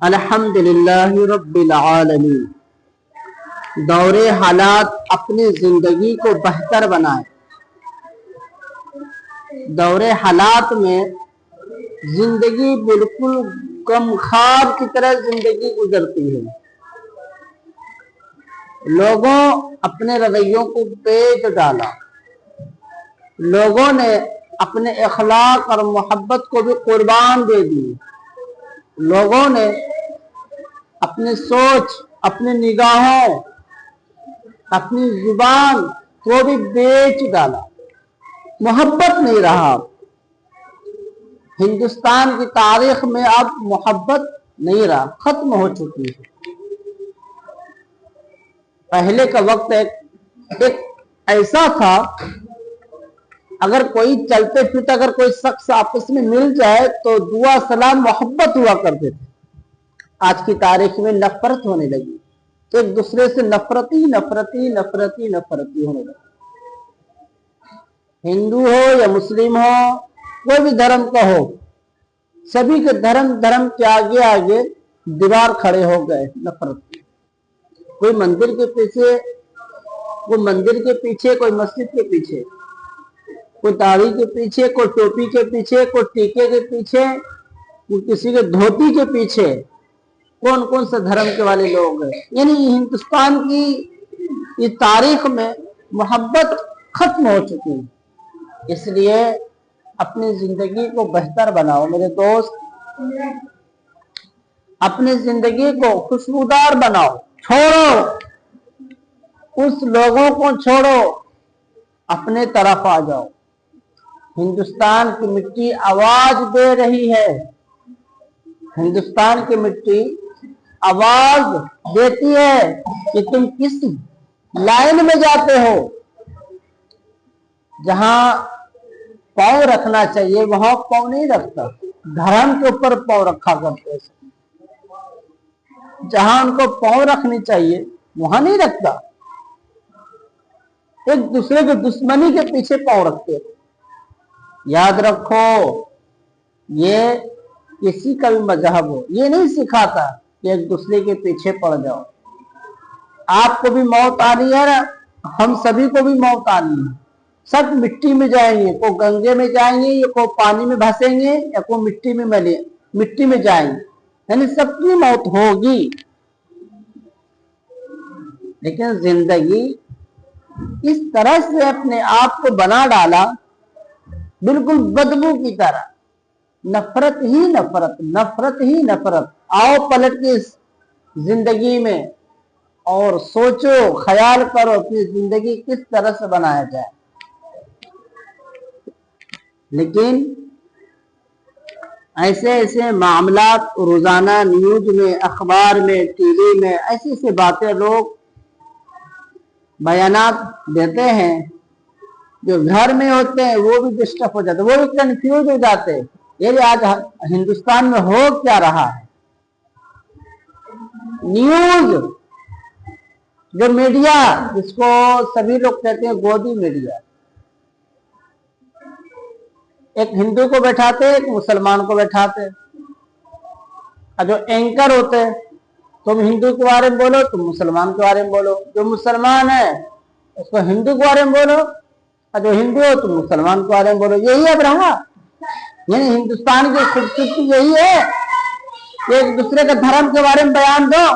अल्हम्दुलिल्लाह रब्बिल आलमीन। दौरे हालात अपनी जिंदगी को बेहतर बनाए। दौरे हालात में जिंदगी बिल्कुल गमख्वार की तरह जिंदगी गुजरती है। लोगों अपने रवैयों को बेच डाला। लोगों ने अपने अखलाक और मोहब्बत को भी कुर्बान दे दी। लोगों ने अपनी सोच, अपनी निगाहों, अपनी जुबान को भी बेच डाला। मोहब्बत नहीं रहा। हिंदुस्तान की तारीख में अब मोहब्बत नहीं रहा, खत्म हो चुकी है। पहले का वक्त एक ऐसा था, अगर कोई चलते फिरते अगर कोई शख्स आपस में मिल जाए तो दुआ सलाम मोहब्बत हुआ करते थे। आज की तारीख में नफरत होने लगी, तो एक दूसरे से नफरती होने लगी। हिंदू हो या मुस्लिम हो, कोई भी धर्म का हो, सभी के धर्म के आगे दीवार खड़े हो गए नफरत के। कोई मंदिर के पीछे, कोई मस्जिद के पीछे, कोई दाढ़ी के पीछे, कोई टोपी के पीछे, कोई टीके के पीछे, कोई किसी के धोती के पीछे। कौन कौन से धर्म के वाले लोग हैं। यानी हिंदुस्तान की इस तारीख में मोहब्बत खत्म हो चुकी है। इसलिए अपनी जिंदगी को बेहतर बनाओ मेरे दोस्त। अपनी जिंदगी को खुशबूदार बनाओ। छोड़ो उस लोगों को, छोड़ो, अपने तरफ आ जाओ। हिंदुस्तान की मिट्टी आवाज दे रही है। हिंदुस्तान की मिट्टी आवाज देती है कि तुम किस लाइन में जाते हो। जहां पांव रखना चाहिए वहां पांव नहीं रखता, धर्म के ऊपर पांव रखा करते हैं। जहां उनको पांव रखनी चाहिए वहां नहीं रखता, एक दूसरे के दुश्मनी के पीछे पांव रखते हैं। याद रखो, ये किसी का भी मजहब हो, ये नहीं सिखाता कि एक दूसरे के पीछे पड़ जाओ। आपको भी मौत आनी है ना, हम सभी को भी मौत आनी है। सब मिट्टी में जाएंगे, को गंगे में जाएंगे, या को पानी में भसेंगे, या को मिट्टी में जाएंगे। यानी सबकी मौत होगी। लेकिन जिंदगी इस तरह से अपने आप को बना डाला, बिल्कुल बदबू की तरह, नफरत ही नफरत। आओ पलट के इस जिंदगी में और सोचो, ख्याल करो अपनी जिंदगी किस तरह से बनाया जाए। लेकिन ऐसे मामलात रोजाना न्यूज में, अखबार में, टीवी में ऐसी बातें लोग बयानात देते हैं, जो घर में होते हैं वो भी डिस्टर्ब हो जाते, वो भी कंफ्यूज हो जाते हैं। ये आज हिंदुस्तान में हो क्या रहा है। न्यूज, जो मीडिया, जिसको सभी लोग कहते हैं गोदी मीडिया, एक हिंदू को बैठाते, एक मुसलमान को बैठाते। और जो एंकर होते, तुम हिंदू के बारे में बोलो, तुम मुसलमान के बारे में बोलो। जो मुसलमान है उसको हिंदू के बारे में बोलो, और जो हिंदू हो तुम मुसलमान के बारे में बोलो। यही अब रहा। यानी हिंदुस्तान की खूबसूरती यही है कि एक दूसरे के धर्म के बारे में बयान दो,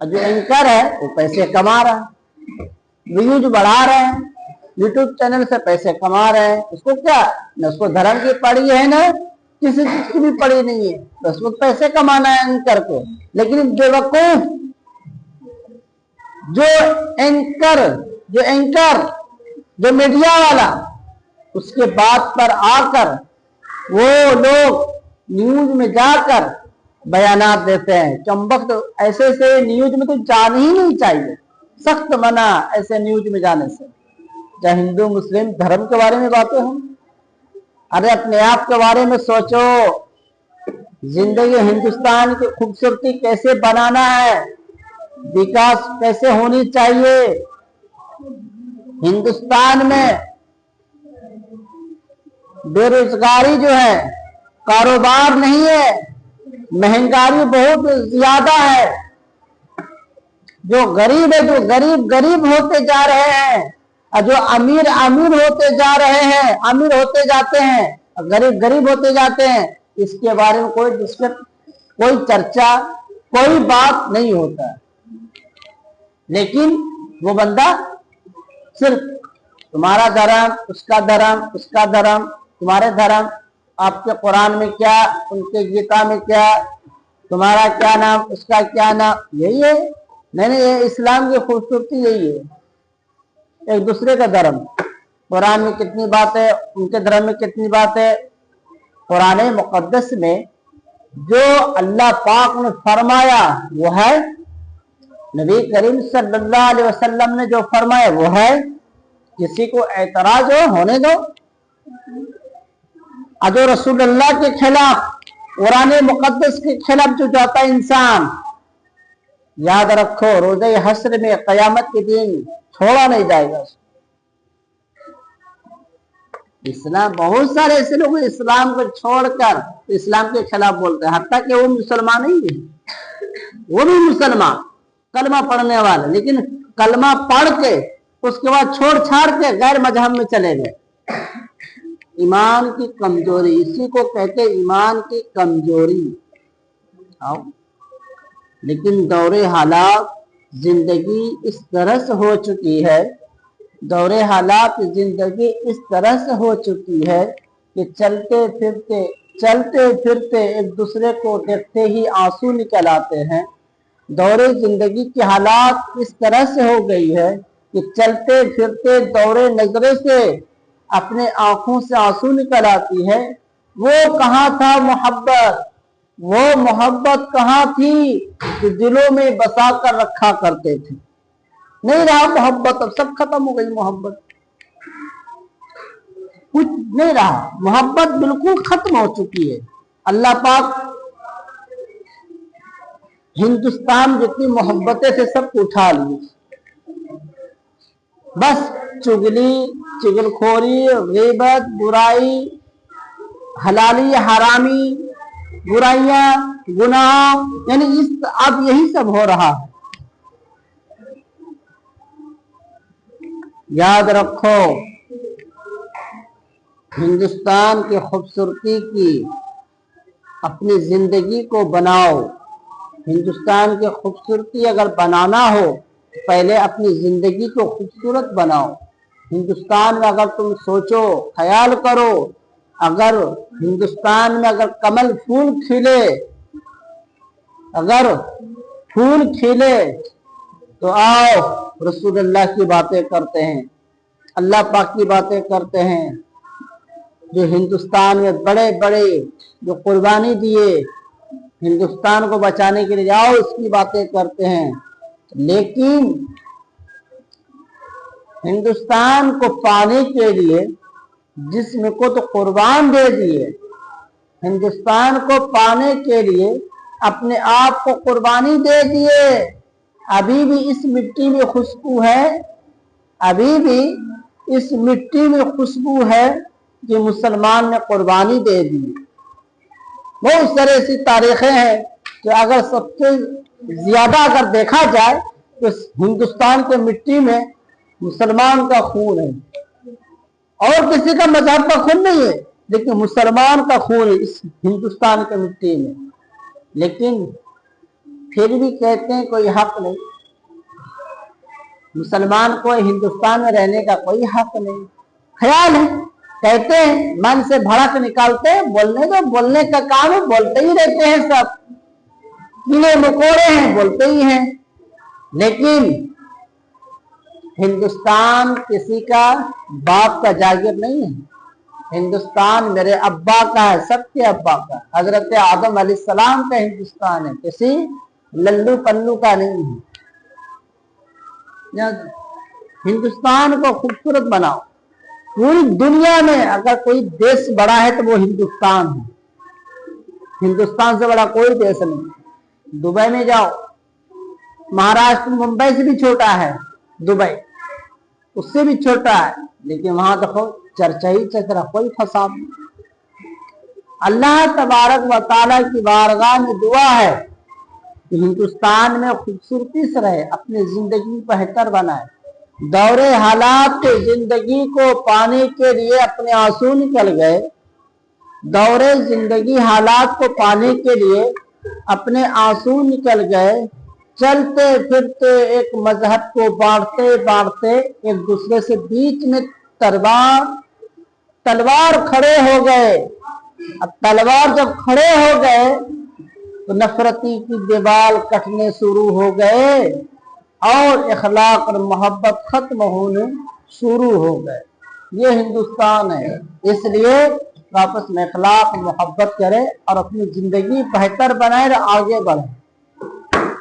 और जो एंकर है वो पैसे कमा रहा है, व्यूज बढ़ा रहे हैं, यूट्यूब चैनल से पैसे कमा रहे हैं। उसको क्या, न उसको धर्म की पड़ी है, ना किसी चीज की भी पड़ी नहीं है, तो उसको पैसे कमाना है एंकर को। लेकिन बेवकूफ जो मीडिया वाला, उसके बात पर आकर वो लोग न्यूज में जाकर बयानात देते हैं। चंबक तो ऐसे न्यूज में तो जाना ही नहीं चाहिए, सख्त मना ऐसे न्यूज में जाने से। चाहे हिंदू मुस्लिम धर्म के बारे में बातें हों, अरे अपने आप के बारे में सोचो। जिंदगी हिंदुस्तान की खूबसूरती कैसे बनाना है, विकास कैसे होनी चाहिए। हिंदुस्तान में बेरोजगारी जो है, कारोबार नहीं है, महंगाई बहुत ज्यादा है। जो गरीब है, जो गरीब गरीब होते जा रहे हैं, और जो अमीर अमीर होते जा रहे हैं, अमीर होते जाते हैं, गरीब गरीब होते जाते हैं। इसके बारे में कोई डिस्कस, कोई चर्चा, कोई बात नहीं होता। लेकिन वो बंदा सिर्फ तुम्हारा धर्म, उसका धर्म, उसका धर्म, तुम्हारे धर्म, आपके कुरान में क्या, उनके गीता में क्या, तुम्हारा क्या नाम, उसका क्या नाम, यही है। नहीं, ये इस्लाम की खूबसूरती यही है। एक दूसरे का धर्म, कुरान में कितनी बात है, उनके धर्म में कितनी बात है। कुरान मुकद्दस में जो अल्लाह पाक ने फरमाया वो है, नबी करीम सल्लल्लाहु अलैहि वसल्लम ने जो फरमाया वो है। किसी को एतराज हो, होने दो। जो रसूलुल्लाह के खिलाफ, कुरान मुकद्दस के खिलाफ जो जाता है इंसान, याद रखो रोज़े हश्र में क़यामत के दिन छोड़ा नहीं जाएगा। इस्लाम, बहुत सारे ऐसे लोग इस्लाम को छोड़कर इस्लाम के खिलाफ बोलते हैं, हत्ता कि वो मुसलमान नहीं है, वो भी मुसलमान कलमा पढ़ने वाले, लेकिन कलमा पढ़ के उसके बाद छोड़ छाड़ के गैर मजहब में चले गए। ईमान की कमजोरी, इसी को कहते ईमान की कमजोरी। आओ, लेकिन दौरे हालात जिंदगी इस तरह से हो चुकी है, दौरे हालात जिंदगी इस तरह से हो चुकी है कि चलते फिरते एक दूसरे को देखते ही आंसू निकल आते हैं। दौरे जिंदगी की हालात इस तरह से हो गई है कि चलते फिरते दौरे नजरे से अपने आंखों से आंसू निकल आती है। वो कहाँ था मोहब्बत, वो मोहब्बत कहाँ थी जो दिलों में बसा कर रखा करते थे। नहीं रहा मोहब्बत, अब सब खत्म हो गई मोहब्बत, कुछ नहीं रहा, मोहब्बत बिल्कुल खत्म हो चुकी है। अल्लाह पाक हिंदुस्तान जितनी मोहब्बतें थे सबको उठा लिए, बस चुगली, चुगलखोरी, गीबत, बुराई, हलाली हरामी, बुराइयां, गुनाह, यानी इस अब यही सब हो रहा है। याद रखो, हिंदुस्तान की खूबसूरती की अपनी जिंदगी को बनाओ। हिंदुस्तान की खूबसूरती अगर बनाना हो, पहले अपनी जिंदगी को खूबसूरत बनाओ। हिंदुस्तान में अगर तुम सोचो, ख्याल करो, अगर हिंदुस्तान में अगर कमल फूल खिले, अगर फूल खिले तो आओ रसूलुल्लाह की बातें करते हैं, अल्लाह पाक की बातें करते हैं, जो हिंदुस्तान में बड़े बड़े जो कुर्बानी दिए हिंदुस्तान को बचाने के लिए, आओ इसकी बातें करते हैं। लेकिन हिंदुस्तान को पाने के लिए जिस्म को तो कुर्बान दे दिए, हिंदुस्तान को पाने के लिए अपने आप को कुर्बानी दे दिए। अभी भी इस मिट्टी में खुशबू है, अभी भी इस मिट्टी में खुशबू है कि मुसलमान ने कुर्बानी दे दी। बहुत सारी ऐसी तारीखें हैं कि अगर सबसे ज्यादा अगर देखा जाए तो हिंदुस्तान के मिट्टी में मुसलमान का खून है, और किसी का मजहब का खून नहीं है, लेकिन मुसलमान का खून है इस हिंदुस्तान के मिट्टी में। लेकिन फिर भी कहते हैं कोई हक नहीं, मुसलमान को हिंदुस्तान में रहने का कोई हक नहीं। ख्याल है, कहते हैं, मन से भड़क निकालते हैं, बोलने दो, बोलने का काम है, बोलते ही रहते हैं, सब कीड़े मकोड़े हैं, बोलते ही हैं। लेकिन हिंदुस्तान किसी का बाप का जागीर नहीं है, हिंदुस्तान मेरे अब्बा का है, सबके अब्बा का, हजरत आदम अलैहिस्सलाम का हिंदुस्तान है, किसी लल्लू पल्लू का नहीं है। हिंदुस्तान को खूबसूरत बनाओ। पूरी दुनिया में अगर कोई देश बड़ा है तो वो हिंदुस्तान है, हिंदुस्तान से बड़ा कोई देश नहीं। दुबई में जाओ, महाराष्ट्र मुंबई से भी छोटा है दुबई, उससे भी छोटा है, लेकिन वहां देखो चर्चा ही चर्चा, कोई फसाद नहीं। اللہ تبارک و تعالیٰ کی بارگاہ میں دعا ہے کہ ہندوستان میں خوبصورتی سے رہے، اپنی زندگی بہتر بنائے، دور حالات کے زندگی کو پانے کے لیے اپنے آنسو نکل گئے، دور زندگی حالات کو پانے کے لیے اپنے آنسو نکل گئے، چلتے پھرتے ایک مذہب کو بانٹتے بانٹتے ایک دوسرے سے بیچ میں تلوار کھڑے ہو گئے۔ اب تلوار جب کھڑے ہو گئے تو نفرتی کی دیوال کٹنے شروع ہو گئے اور اخلاق اور محبت ختم ہونے شروع ہو گئے۔ یہ ہندوستان ہے، اس لیے آپس میں اخلاق محبت کرے اور اپنی زندگی بہتر بنائے اور آگے بڑھے۔